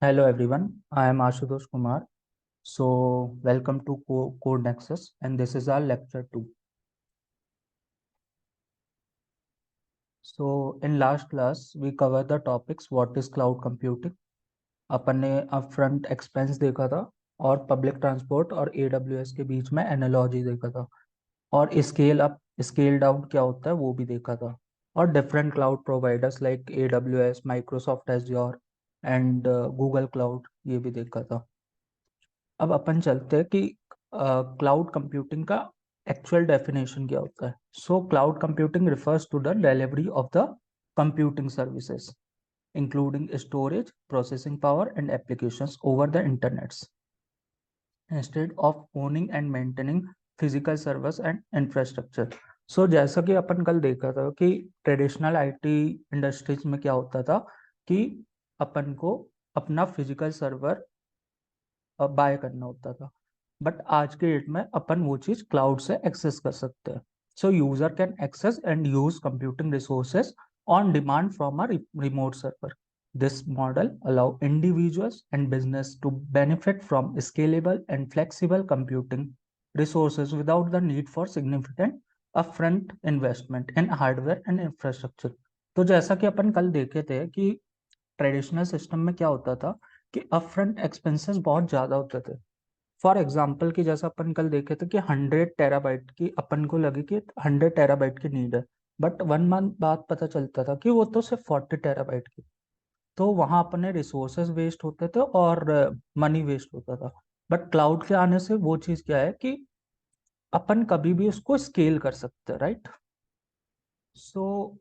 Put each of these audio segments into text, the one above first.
Hello everyone, I am Ashutosh Kumar. Welcome to Code Nexus, and this is our lecture 2. In last class, we covered the topics what is cloud computing. अपन ने upfront expense देखा था और public transport और AWS के बीच में analogy देखा था और स्केल अप स्केल डाउन क्या होता है वो भी देखा था और different cloud providers like AWS, Microsoft Azure and Google cloud ये भी देखा था। अब अपन चलते हैं कि क्लाउड कंप्यूटिंग का एक्चुअल डेफिनेशन क्या होता है। Cloud computing refers to the delivery of the computing services including storage, processing power, and applications over the internets, instead of owning and maintaining physical servers and infrastructure. जैसा कि अपन कल देखा था कि ट्रेडिशनल आईटी इंडस्ट्रीज में क्या होता था कि अपन को अपना फिजिकल सर्वर बाय करना होता था, बट आज के डेट में अपन वो चीज क्लाउड से एक्सेस कर सकते हैं। User can access and use computing resources on demand from a remote server. This model allow individuals and business to benefit from scalable and flexible computing resources without the need for significant upfront investment in hardware and infrastructure। तो जैसा कि अपन कल देखे थे कि traditional system में क्या होता था कि अपफ्रंट एक्सपेंसेस बहुत ज़्यादा होते थे। फॉर एग्जाम्पल कि जैसा अपन कल देखे थे कि 100 टेराबाइट की अपन को लगे कि 100 टेराबाइट की नीड है, बट 1 मंथ बाद पता चलता था कि वो तो सिर्फ 40 टेराबाइट की। तो वहाँ अपने रिसोर्सेज वेस्ट होते थे और मनी वेस्ट होता था। बट क्लाउड के आने से वो चीज़ क्या है कि अपन कभी भी उसको स्केल कर सकते हैं, राइट। सो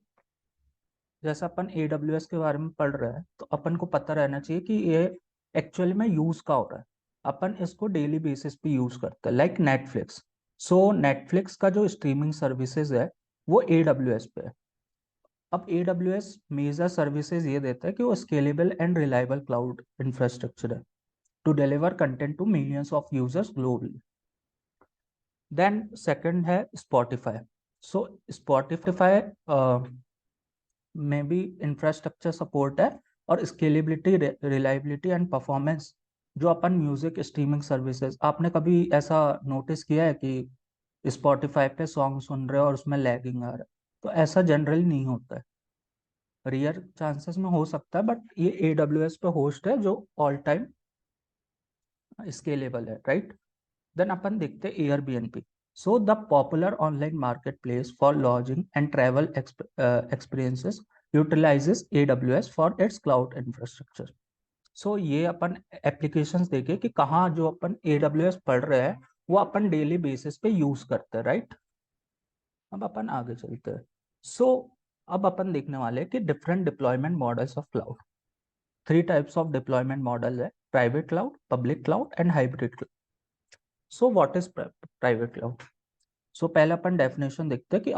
जैसा अपन AWS के बारे में पढ़ रहे हैं तो अपन को पता रहना चाहिए कि ये एक्चुअली में यूज का हो रहा है। अपन इसको डेली बेसिस पे यूज करते हैं, लाइक नेटफ्लिक्स। नेटफ्लिक्स का जो स्ट्रीमिंग सर्विसेज है वो AWS पे है। अब AWS मेजर सर्विसेज ये देता है कि वो scalable and reliable cloud infrastructure है to deliver content to millions of users globally. Then second है स्पॉटिफाई। स्पॉटिफाई में भी इंफ्रास्ट्रक्चर सपोर्ट है और स्केलेबिलिटी, रिलायबिलिटी एंड परफॉर्मेंस। जो अपन म्यूजिक स्ट्रीमिंग सर्विसेज, आपने कभी ऐसा नोटिस किया है कि स्पॉटिफाई पे सॉन्ग सुन रहे हो और उसमें लैगिंग आ रहा है? तो ऐसा जनरली नहीं होता है, रेयर चांसेस में हो सकता है, बट ये AWS पे होस्ट है जो ऑल टाइम स्केलेबल है, राइट। देन अपन देखते हैं Airbnb. The popular online market place for lodging and travel experiences utilizes AWS for its cloud infrastructure। ये अपन एप्लीकेशंस देखे कि कहाँ जो अपन AWS पढ़ रहे हैं वो अपन डेली बेसिस पे यूज करते हैं, राइट। अब अपन आगे चलते हैं। अब अपन देखने वाले हैं कि different deployment models of cloud. 3 types of deployment model है, private cloud, public cloud and hybrid cloud. What is private cloud? पहले अपन डेफिनेशन देखते हैं कि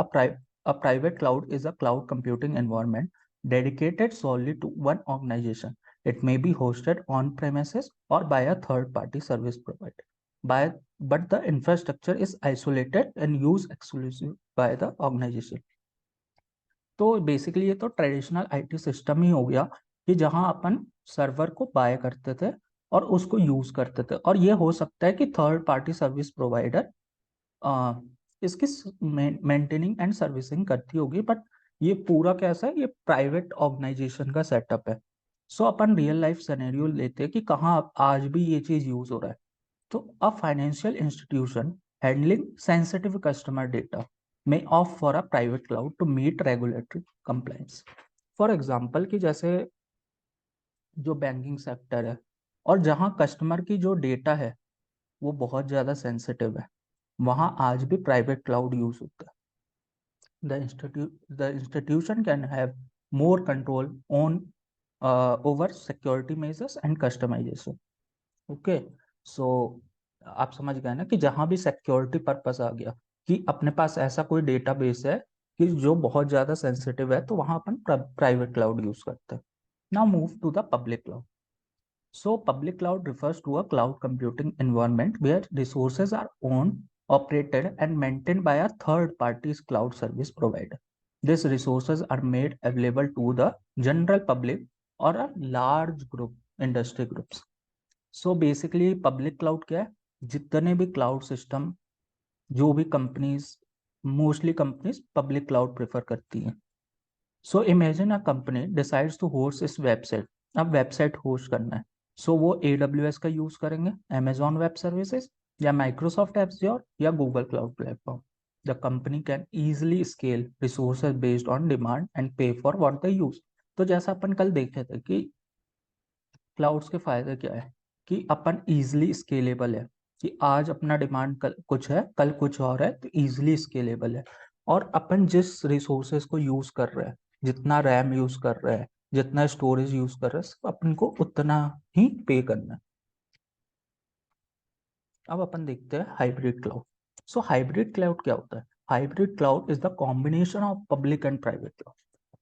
a private cloud is a cloud computing environment dedicated solely to one organization. It may be hosted on premises or by a third party service provider. But the infrastructure is isolated and used exclusively by the organization. तो basically ये तो traditional IT system ही हो गया कि जहां अपन server को bye करते थे और उसको यूज करते थे, और ये हो सकता है कि थर्ड पार्टी सर्विस प्रोवाइडर इसकी मेंटेनिंग एंड सर्विसिंग करती होगी, बट ये पूरा कैसा है, ये प्राइवेट ऑर्गेनाइजेशन का सेटअप है। अपन रियल लाइफ सिनेरियो लेते हैं कि कहाँ आज भी ये चीज यूज हो रहा है। तो a financial institution handling sensitive customer data may opt for a private cloud to meet regulatory compliance. For example कि जैसे जो बैंकिंग सेक्टर है और जहाँ कस्टमर की जो डेटा है वो बहुत ज़्यादा सेंसिटिव है, वहाँ आज भी प्राइवेट क्लाउड यूज होता है। The institution can have more control on over security measures and customization। Okay, so आप समझ गए ना कि जहां भी सिक्योरिटी पर्पस आ गया कि अपने पास ऐसा कोई डेटाबेस है कि जो बहुत ज्यादा सेंसिटिव है, तो वहां अपन प्राइवेट क्लाउड यूज करते हैं। Now move to the public cloud. Public cloud refers to a cloud computing environment where resources are owned, operated, and maintained by a third party's cloud service provider. These resources are made available to the general public or a large group industry groups. So basically public cloud क्या है, जितने भी cloud system, जो भी companies, mostly companies public cloud prefer करती हैं। So imagine a company decides to host इस website, अब वेबसाइट होस्ट करना है। सो वो AWS का यूज करेंगे, Amazon वेब सर्विसेज, या माइक्रोसॉफ्ट एज़्योर, या Google cloud platform. The company can easily scale resources based on demand and pay for what they use. तो जैसा अपन कल देखे थे कि क्लाउड्स के फायदे क्या है, कि अपन इजिली स्केलेबल है, कि आज अपना डिमांड कल कुछ है, कल कुछ और है, तो इजिली स्केलेबल है। और अपन जिस रिसोर्सेज को यूज कर रहे हैं, जितना रैम यूज कर रहे हैं, जितना स्टोरेज यूज कर रहे हैं, सब अपन को उतना ही पे करना है। अब अपन देखते हैं hybrid cloud. So hybrid cloud क्या होता है? Hybrid cloud is the combination of public and private cloud.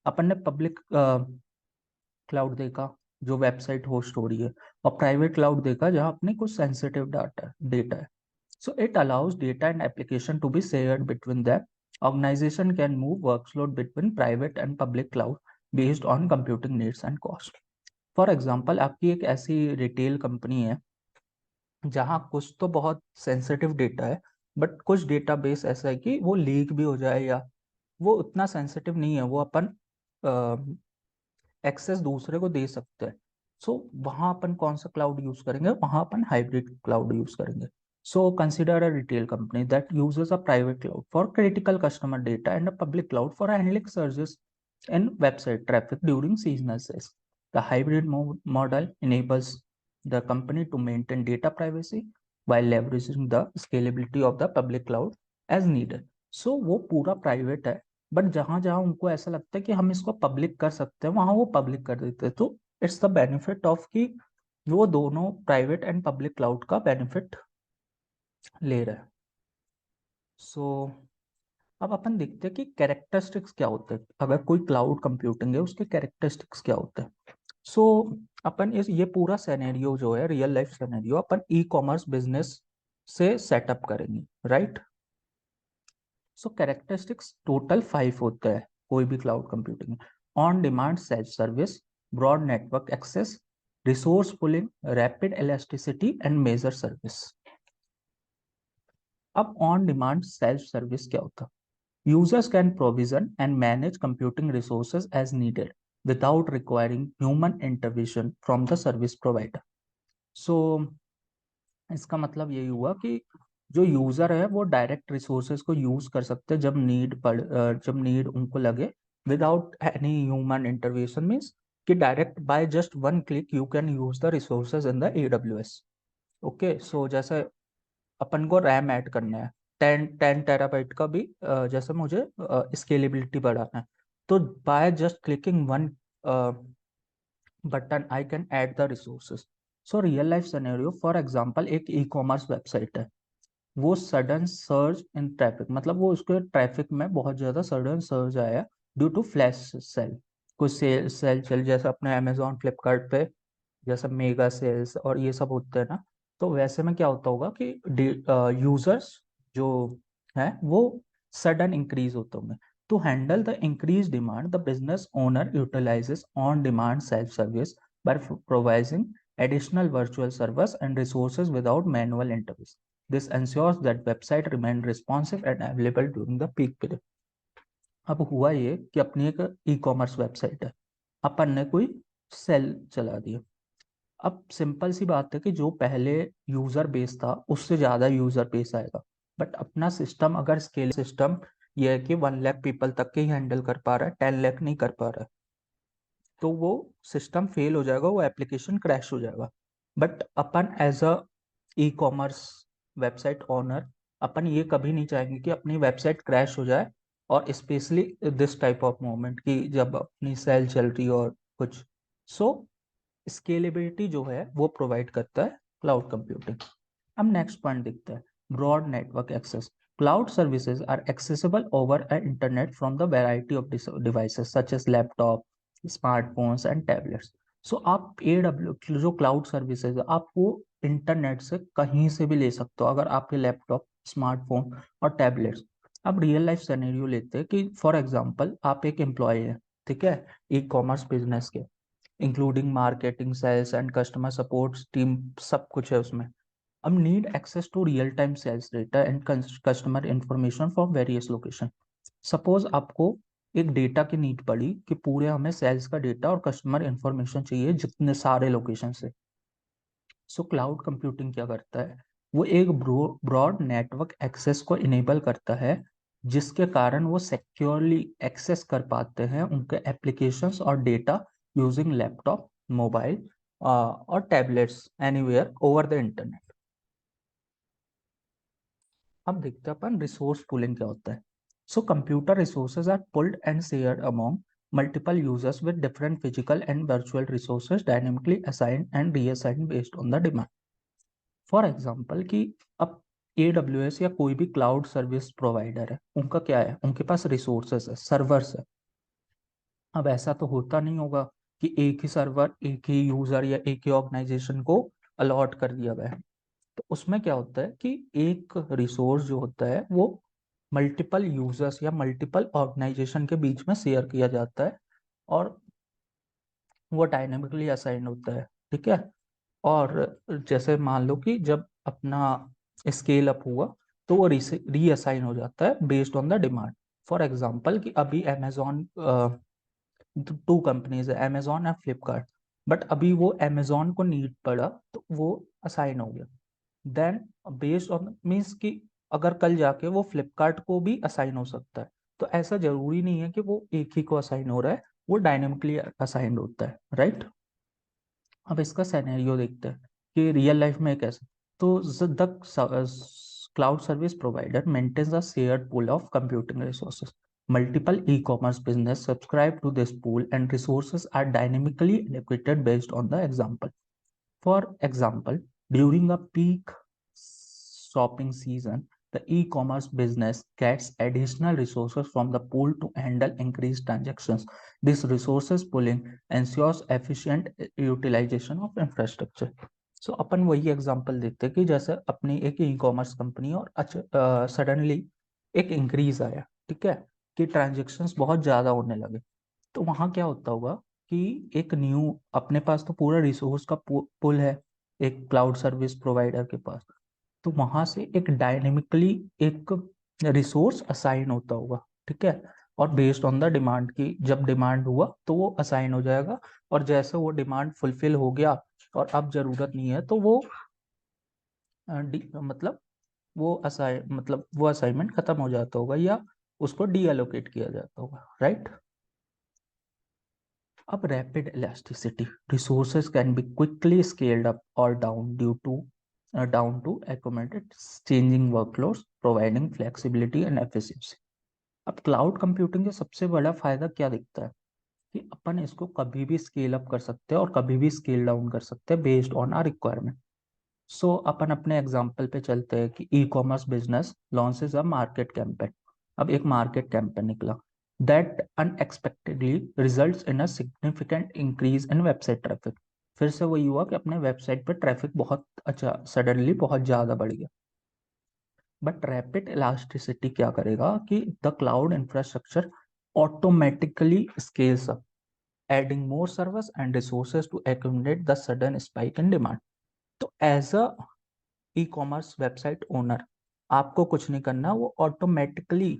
अपन ने पब्लिक क्लाउड देखा जो वेबसाइट होस्ट हो रही है, और प्राइवेट क्लाउड देखा जहाँ अपने कुछ सेंसिटिव डेटा है। So it allows data and application to be shared between them. Organisation can move workload between private and public cloud based on computing needs and cost. For example, आपकी एक ऐसी retail company है जहाँ कुछ तो बहुत sensitive data है, but कुछ डेटाबेस ऐसा है कि वो लीक भी हो जाए, या वो उतना सेंसिटिव नहीं है, वो अपन एक्सेस दूसरे को दे सकते हैं। सो वहाँ अपन कौन सा क्लाउड यूज करेंगे? वहाँ अपन हाइब्रिड क्लाउड यूज करेंगे। So consider a retail company that uses a private cloud for critical customer data and a public cloud for handling services in website traffic during seasonal sales. The hybrid model enables the company to maintain data privacy while leveraging the scalability of the public cloud as needed. So वो पूरा private है, but जहां जहां उनको ऐसा लगता है कि हम इसको पब्लिक कर सकते हैं, वहां वो पब्लिक कर देते हैं। तो इट्स द बेनिफिट ऑफ कि वो दोनों प्राइवेट एंड पब्लिक क्लाउड का बेनिफिट ले रहे हैं। सो अब अपन देखते हैं कि कैरेक्टरिस्टिक्स क्या होते हैं, अगर कोई क्लाउड कंप्यूटिंग है उसके कैरेक्टरिस्टिक्स क्या होते हैं। सो अपन इस ये पूरा सिनेरियो जो है, रियल लाइफ सिनेरियो, अपन ई कॉमर्स बिजनेस से सेटअप करेंगे, राइट। सो कैरेक्टरिस्टिक्स टोटल 5 होते हैं कोई भी क्लाउड कंप्यूटिंग में। On demand self service, broad network access, resource pooling, rapid elasticity and measure service. अब ऑन डिमांड सेल्फ सर्विस क्या होता है? Users can provision and manage computing resources as needed without requiring human intervention from the service provider. So, इसका मतलब यही हुआ कि जो यूजर है वो डायरेक्ट रिसोर्सेज को यूज कर सकते हैं जब नीड उनको लगे, without any human intervention. Means कि direct by just one click you can use the resources in the AWS। Okay, so जैसे अपन को रैम ऐड करना है, 10 टेराबाइट का भी, जैसे मुझे स्केलेबिलिटी बढ़ाना है, तो by just clicking one button I can add the resources. So real life scenario, for example एक ई कॉमर्स वेबसाइट है, वो सडन सर्ज इन ट्रैफिक, मतलब वो उसके ट्रैफिक में बहुत ज़्यादा सडन सर्ज आया ड्यू टू फ्लैश सेल। कुछ सेल चल, जैसे अपने अमेजोन फ्लिपकार्ट पे जैसे मेगा सेल्स और ये सब होते हैं ना, तो वैसे में क्या होता होगा कि यूजर्स जो है वो सडन इंक्रीज होते होंगे। To handle the increase demand, the business owner utilises on demand self service by providing additional virtual servers and resources without manual interface. This ensures that website remain responsive and available during the peak period. अब हुआ ये कि अपनी एक ई commerce website है, अपन ने कोई cell चला दिया। अब सिंपल सी बात है कि जो पहले यूजर बेस था उससे ज्यादा यूजर बेस आएगा, बट अपना सिस्टम अगर स्केल सिस्टम ये है कि 1 लाख पीपल तक के ही हैंडल कर पा रहा है, 10 लाख नहीं कर पा रहा है, तो वो सिस्टम फेल हो जाएगा, वो एप्लीकेशन क्रैश हो जाएगा। बट अपन as a e commerce website owner, अपन ये कभी नहीं चाहेंगे कि अपनी वेबसाइट क्रैश हो जाए, और specially this type of moment कि जब अपनी सेल चल रही हो और कुछ। सो स्केलेबिलिटी जो है वो प्रोवाइड करता है क्लाउड कंप्यूटिंग। अब नेक्स्ट पॉइंट देखते हैं, broad network access. Cloud services are accessible over internet from the variety of devices such as laptop, smartphones and tablets. So आप AW जो क्लाउड सर्विसेज है आप वो इंटरनेट से कहीं से भी ले सकते हो, अगर आपके लैपटॉप, स्मार्टफोन और टैबलेट्स। अब रियल लाइफ सिनेरियो लेते हैं कि फॉर एग्जांपल आप एक एम्प्लॉय है, ठीक है, ई कॉमर्स बिजनेस के। Including marketing, sales and customer support team, सब कुछ है उसमें। अब need access to real time sales data and customer information from various location. Suppose आपको एक डेटा की नीड पड़ी कि पूरे हमें सेल्स का डेटा और कस्टमर इंफॉर्मेशन चाहिए जितने सारे लोकेशन से। सो क्लाउड कंप्यूटिंग क्या करता है, वो एक ब्रॉड नेटवर्क एक्सेस को इनेबल करता है, जिसके कारण वो सिक्योरली एक्सेस कर पाते हैं उनके एप्लीकेशंस और डेटा यूजिंग लैपटॉप, मोबाइल और tablets anywhere over the internet. अब देखते हैं अपन रिसोर्स पूलिंग क्या होता है। So computer resources are pooled and shared among multiple users with different physical and virtual resources dynamically assigned and reassigned based on the demand. For example कि अब AWS या कोई भी क्लाउड सर्विस प्रोवाइडर है, उनका क्या है, उनके पास रिसोर्सेस है, सर्वर्स है। अब ऐसा तो होता नहीं होगा कि एक ही सर्वर एक ही यूजर या एक ही ऑर्गेनाइजेशन को अलॉट कर दिया गया है। तो उसमें क्या होता है कि एक रिसोर्स जो होता है वो मल्टीपल यूजर्स या मल्टीपल ऑर्गेनाइजेशन के बीच में शेयर किया जाता है, और वो डायनेमिकली असाइन होता है। ठीक है। और जैसे मान लो कि जब अपना स्केल अप हुआ तो वो रीअसाइन हो जाता है based on the demand. For example कि अभी अमेजोन, टू कंपनीज है, अमेजोन एंड फ्लिपकार्ट, बट अभी वो अमेजोन को नीड पड़ा तो वो असाइन हो गया। देन बेस्ड ऑन मीन्स कि अगर कल जाके वो फ्लिपकार्ट को भी असाइन हो सकता है। तो ऐसा जरूरी नहीं है कि वो एक ही को असाइन हो रहा है, वो डायनेमिकली असाइन होता है, राइट। अब इसका सिनेरियो देखते हैं कि रियल लाइफ में कैसे। तो the cloud service provider maintains a shared pool of computing resources. Multiple e-commerce business subscribe to this pool and resources are dynamically allocated based on the example. For example, during a peak shopping season, the e-commerce business gets additional resources from the pool to handle increased transactions. This resources pooling ensures efficient utilization of infrastructure. So अपन वही example देखते हैं कि जैसे अपनी एक e commerce company और suddenly एक increase आया, ठीक है, कि ट्रांजेक्शन्स बहुत ज़्यादा होने लगे। तो वहाँ क्या होता होगा कि एक न्यू अपने पास तो पूरा रिसोर्स का पुल है एक क्लाउड सर्विस प्रोवाइडर के पास, तो वहां से एक डायनेमिकली एक रिसोर्स असाइन होता होगा। ठीक है। और बेस्ड ऑन द डिमांड की, जब डिमांड हुआ तो वो असाइन हो जाएगा, और जैसे वो डिमांड फुलफिल हो गया और अब जरूरत नहीं है तो वो मतलब वो असाइन मतलब वो असाइनमेंट खत्म हो जाता होगा या उसको डी एलोकेट किया जाता होगा, राइट। अब rapid elasticity, resources can be quickly scaled up और down to accommodate changing workloads, providing flexibility and efficiency. अब क्लाउड कंप्यूटिंग का सबसे बड़ा फायदा क्या दिखता है कि अपन इसको कभी भी स्केल अप कर सकते हैं और कभी भी स्केल डाउन कर सकते हैं बेस्ड ऑन आर रिक्वायरमेंट। सो अपन अपने एग्जाम्पल पे चलते हैं कि e-commerce business launches a market campaign. अब एक मार्केट कैंपेन निकला that unexpectedly results in a significant increase in website traffic. फिर से वही हुआ कि अपने वेबसाइट पे ट्रैफिक बहुत अच्छा सडनली बहुत ज़्यादा बढ़ गया। बट रैपिड इलास्टिसिटी क्या करेगा कि the cloud infrastructure automatically scales up, adding more servers and resources to accommodate the sudden spike in demand. तो as a e commerce website owner आपको कुछ नहीं करना, वो ऑटोमेटिकली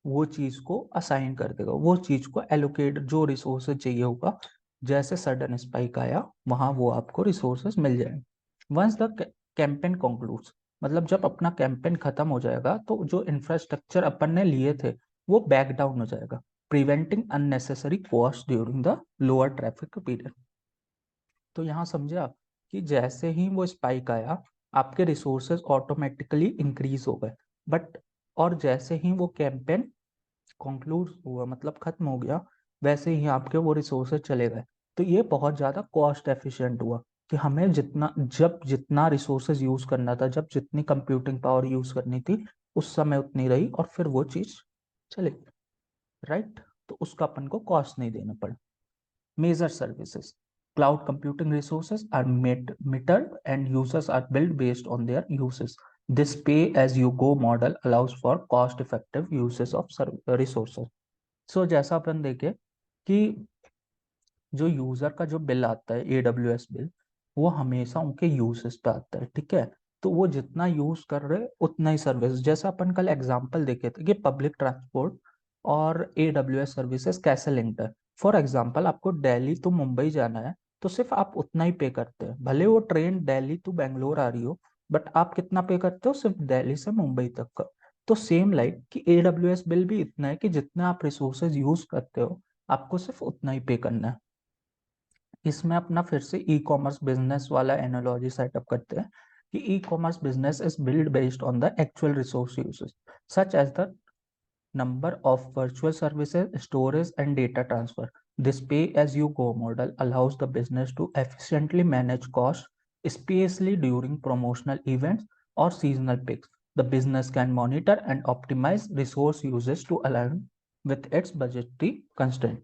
वो चीज को असाइन कर देगा, वो चीज को एलोकेट जो रिसोर्सेज चाहिए होगा, जैसे सडन स्पाइक आया वहां वो आपको रिसोर्सेज मिल जाएंगे। वंस द कैंपेन कंक्लूड्स, मतलब जब अपना कैंपेन खत्म हो जाएगा तो जो इंफ्रास्ट्रक्चर अपन ने लिए थे वो बैक डाउन हो जाएगा, preventing unnecessary cost during the lower traffic period. तो यहाँ समझे आप कि जैसे ही वो स्पाइक आया आपके रिसोर्सेज ऑटोमेटिकली इंक्रीज हो गए, बट और जैसे ही वो कैंपेन कंक्लूड हुआ मतलब खत्म हो गया, वैसे ही आपके वो रिसोर्सेज चले गए। तो ये बहुत ज़्यादा कॉस्ट एफिशिएंट हुआ कि हमें जितना रिसोर्सेज यूज़ करना था, जब जितनी कंप्यूटिंग पावर यूज़ करनी थी उस समय उतनी रही और फिर वो चीज़ चले गई, राइट। तो उसका अपन को कॉस्ट नहीं देना पड़ा। Major services. Cloud computing resources are metered and users are built based on their uses. This pay-as-you-go model allows for cost-effective uses of resources. So जैसा अपन देखे कि जो यूजर का जो बिल आता है AWS बिल, वो हमेशा उनके यूजेस पे आता है, ठीक है। तो वो जितना यूज कर रहे उतना ही सर्विस, जैसा अपन कल एग्जांपल देखे थे कि पब्लिक ट्रांसपोर्ट और AWS सर्विसेज कैसे लिंक्ड है। फॉर एग्जांपल आपको दिल्ली टू मुंबई जाना है, तो सिर्फ आप उतना ही पे करते हैं, भले वो ट्रेन दिल्ली टू बेंगलोर आ रही हो, बट आप कितना पे करते हो, सिर्फ दिल्ली से मुंबई तक का। तो सेम लाइक कि AWS बिल भी इतना है कि जितना आप रिसोर्सेज यूज करते हो, आपको सिर्फ उतना ही पे करना है। इसमें अपना फिर से ई कॉमर्स बिजनेस वाला एनालॉजी सेटअप करते हैं कि e-commerce business is build based on the actual resource usage, such as the number of virtual services, storage, and data transfer. This pay-as-you-go model allows the business to efficiently manage costs, especially during promotional events or seasonal peaks. The business can monitor and optimize resource usage to align with its budgetary constraint.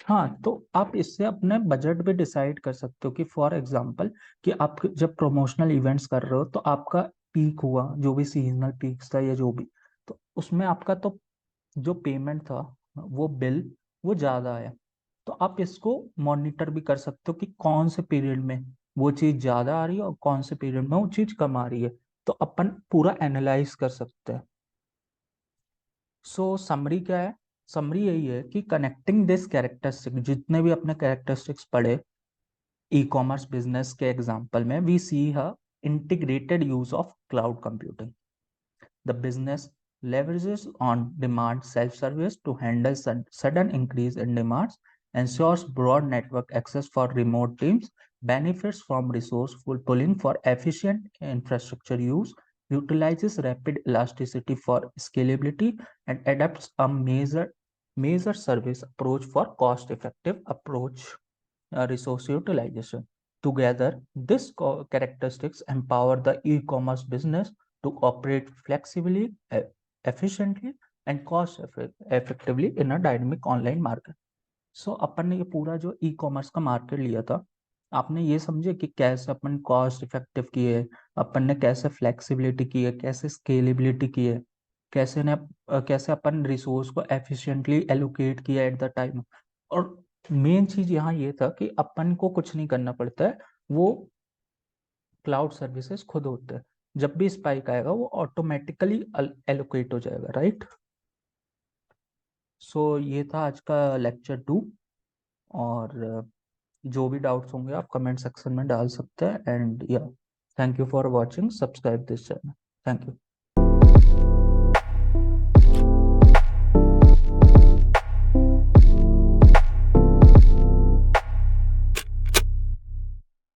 हाँ, तो आप इससे अपने budget भी decide कर सकते हो कि फॉर एग्जांपल कि आप जब प्रमोशनल इवेंट्स कर रहे हो तो आपका पीक हुआ, जो भी सीजनल पीक्स था या जो भी, तो उसमें आपका तो जो पेमेंट था, वो बिल, वो ज़्यादा आया। तो आप इसको मॉनिटर भी कर सकते हो कि कौन से पीरियड में वो चीज़ ज़्यादा आ रही है और कौन से पीरियड में वो चीज़ कम आ रही है। तो अपन पूरा एनालाइज कर सकते हैं। सो समरी क्या है? समरी यही है कि कनेक्टिंग दिस कैरेक्टरिस्टिक, जितने भी अपने कैरेक्टरिस्टिक्स पढ़े ई कॉमर्स बिजनेस के एग्जाम्पल में, वी सी ह integrated use of cloud computing. The business leverages on-demand self-service to handle sudden increase in demands, ensures broad network access for remote teams, benefits from resourceful pooling for efficient infrastructure use, utilizes rapid elasticity for scalability, and adapts a measure service approach for cost-effective approach resource utilization. Together, these characteristics empower the e-commerce business to operate flexibly, efficiently, and effectively in a dynamic online market. सो अपन ने ये पूरा जो e commerce का market लिया था, आपने ये समझे कि कैसे अपन कॉस्ट इफेक्टिव किए, अपन ने कैसे फ्लेक्सिबिलिटी की है, कैसे स्केलेबिलिटी की है, कैसे अपन रिसोर्स को एफिशिएंटली एलोकेट किया एट द टाइम। और मेन चीज यहाँ ये था कि अपन को कुछ नहीं करना पड़ता है, वो क्लाउड सर्विसेज खुद होते हैं। जब भी स्पाइक आएगा वो ऑटोमेटिकली एलोकेट हो जाएगा, राइट। सो ये था आज का लेक्चर 2। और जो भी डाउट्स होंगे आप कमेंट सेक्शन में डाल सकते हैं। एंड या, thank you for watching, subscribe this channel. Thank you.